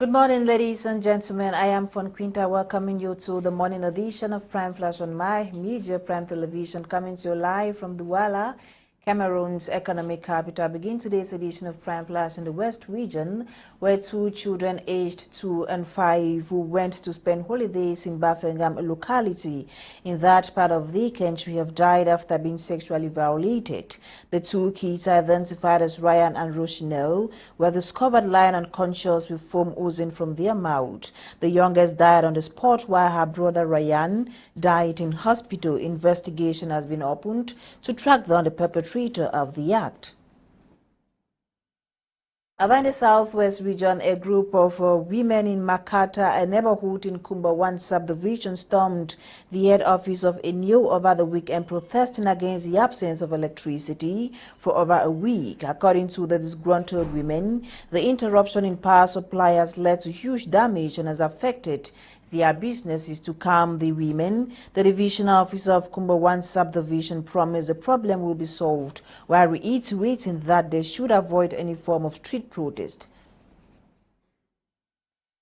Good morning, ladies and gentlemen. I am Fon Quinter, welcoming you to the morning edition of Prime Flash on My Media Prime Television, coming to you live from Douala, Cameroon's economic capital. Begin today's edition of Prime Flash in the West region, where two children aged 2 and 5 who went to spend holidays in Bafengam, a locality in that part of the country, have died after being sexually violated. The two kids, identified as Ryan and Rochinelle, were discovered lying unconscious with foam oozing from their mouth. The youngest died on the spot, while her brother Ryan died in hospital. Investigation has been opened to track down the perpetrator of the act. In the southwest region, a group of women in Makata, a neighborhood in Kumba 1 subdivision, stormed the head office of ENIO over the weekend, protesting against the absence of electricity for over a week. According to the disgruntled women, the interruption in power supply has led to huge damage and has affected their businesses. To calm the women, the divisional officer of Kumba 1 subdivision promised the problem will be solved, while reiterating that they should avoid any form of street protest.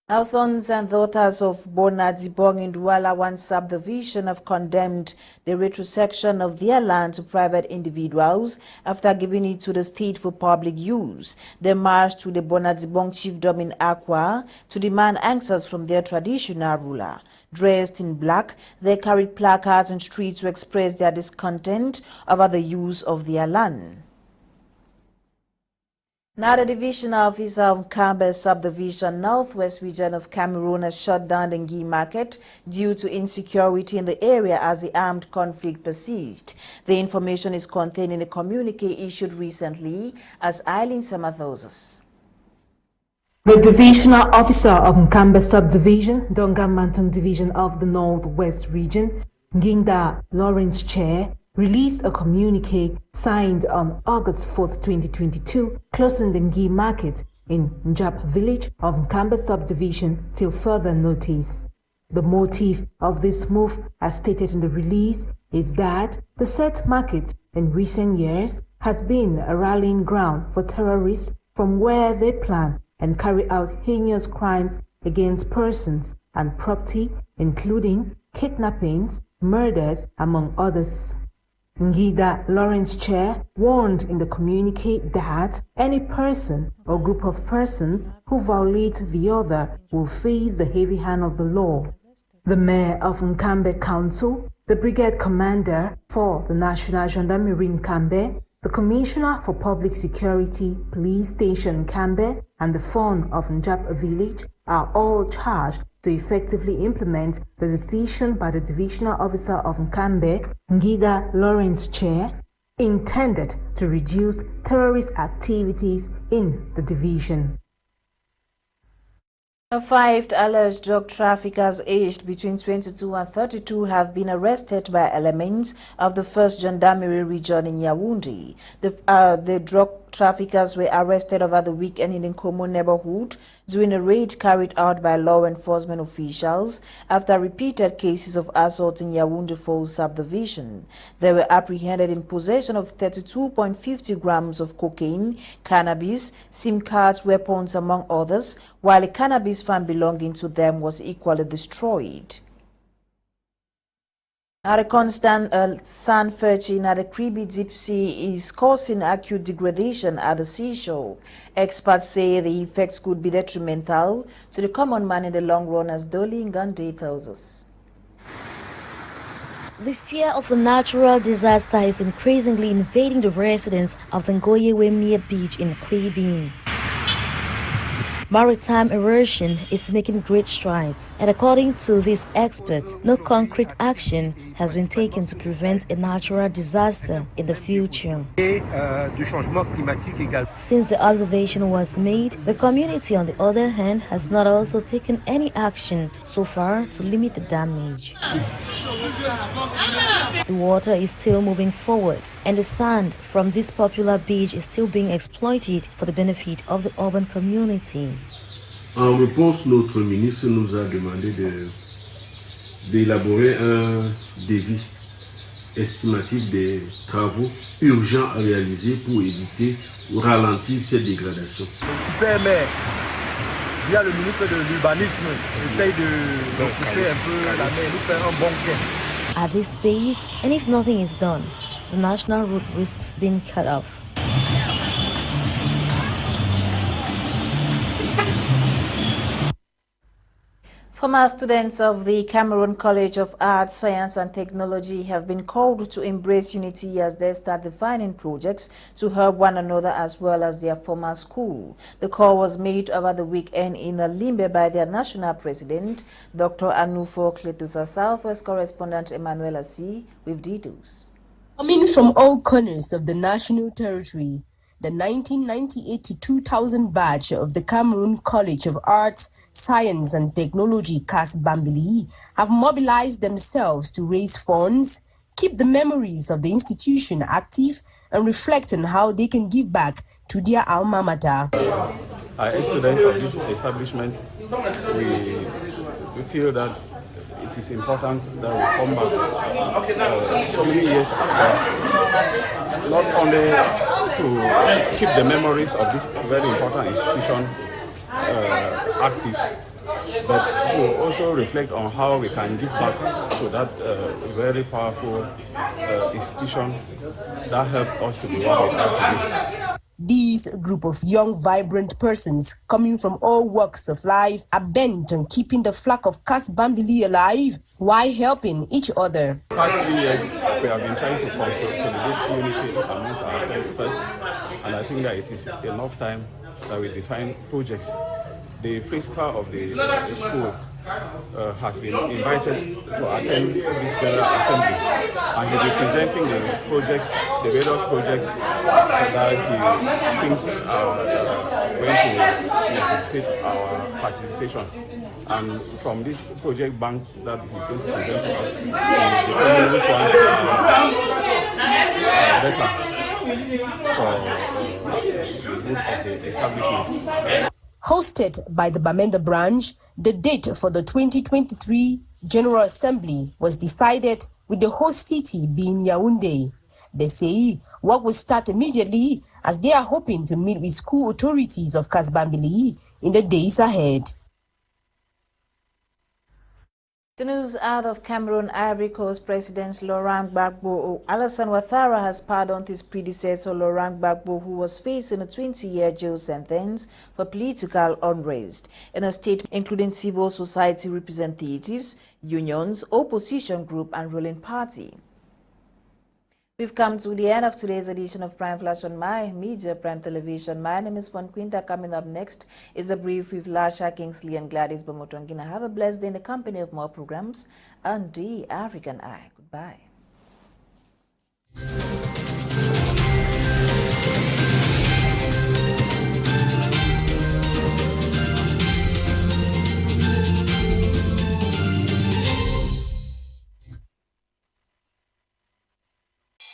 Now, sons and daughters of Bonadzibong in Douala 1 subdivision have condemned the retrospection of their land to private individuals after giving it to the state for public use. They marched to the Bonadzibong chiefdom in Akwa to demand answers from their traditional ruler. Dressed in black, they carried placards on streets to express their discontent over the use of their land. Now, the divisional officer of Kambe subdivision, northwest region of Cameroon, has shut down the Ngi market due to insecurity in the area as the armed conflict persists. The information is contained in a communique issued recently as Eileen Samathoses. The divisional officer of Nkambe subdivision, Donga-Mantong division of the northwest region, Nginda Lawrence Chair, released a communique signed on August 4, 2022, closing the Ngi market in Njap village of Nkambe subdivision till further notice. The motive of this move, as stated in the release, is that the said market in recent years has been a rallying ground for terrorists from where they plan and carry out heinous crimes against persons and property, including kidnappings, murders, among others. Ngida Lawrence Chair warned in the communique that any person or group of persons who violate the other will face the heavy hand of the law. The mayor of Nkambe Council, the brigade commander for the National Gendarmerie Nkambe, the commissioner for public security, police station Nkambe, and the Fon of Njap village are all charged to effectively implement the decision by the divisional officer of Nkambe, Ngida Lawrence Chair, intended to reduce terrorist activities in the division. 5 alleged drug traffickers aged between 22 and 32 have been arrested by elements of the 1st Gendarmerie region in Yaoundé. The drug traffickers were arrested over the weekend in the Nkomo neighborhood during a raid carried out by law enforcement officials after repeated cases of assault in Yaoundé 4 subdivision. They were apprehended in possession of 32.50 grams of cocaine, cannabis, SIM cards, weapons, among others, while a cannabis farm belonging to them was equally destroyed. Now, the constant sand fetching at the Kribi deep sea is causing acute degradation at the seashore. Experts say the effects could be detrimental to the common man in the long run, as Dolly Ngande tells us. The fear of a natural disaster is increasingly invading the residents of the Ngoyewemie beach in Kribi. Maritime erosion is making great strides, and according to these experts, no concrete action has been taken to prevent a natural disaster in the future. Since the observation was made, the community, on the other hand, has not also taken any action so far to limit the damage. The water is still moving forward, and the sand from this popular beach is still being exploited for the benefit of the urban community. En réponse, notre ministre nous a demandé d'élaborer un devis estimatif des travaux urgents à réaliser pour éviter ou ralentir ces dégradations. via le ministre de l'Urbanisme, essaye de pousser un peu la main, nous faire un bon gain. At this pace, and if nothing is done, the national route risks being cut off. Former students of the Cameroon College of Arts, Science and Technology have been called to embrace unity as they start defining projects to help one another as well as their former school. The call was made over the weekend in Limbe by their national president, Dr. Anufo Kletusa. Southwest correspondent Emmanuel Assi with details. Coming from all corners of the national territory, the 1998-2000 batch of the Cameroon College of Arts, Science and Technology, CAS Bambili, have mobilized themselves to raise funds, keep the memories of the institution active, and reflect on how they can give back to their alma mater. As students of this establishment, we feel that it is important that we come back so many years after, not only to keep the memories of this very important institution active, but to also reflect on how we can give back to that very powerful institution that helped us to be what we are today. These group of young, vibrant persons coming from all walks of life are bent on keeping the flag of CAS Bambili alive while helping each other. The past 3 years, we have been trying to consolidate unity amongst ourselves first, and I think that it is enough time that we define projects. The principal of the school has been invited to attend this general assembly, and he will be presenting the projects, the various projects that he thinks are going to necessitate our participation. And from this project bank that he's going to present to us, the which ones are better for the good of the establishment. Hosted by the Bamenda branch, the date for the 2023 General Assembly was decided with the host city being Yaoundé. They say work will start immediately as they are hoping to meet with school authorities of CAS Bambili in the days ahead. The news out of Cameroon. Ivory Coast President Laurent Gbagbo Alassane Ouattara has pardoned his predecessor Laurent Gbagbo, who was facing a 20-year jail sentence for political unrest. In a statement including civil society representatives, unions, opposition group and ruling party. We've come to the end of today's edition of Prime Flash on My Media Prime Television. My name is Fon Quinter. Coming up next is a brief with Lasha Kingsley and Gladys Bamotongina. Have a blessed day in the company of more programs on The African Eye. Goodbye.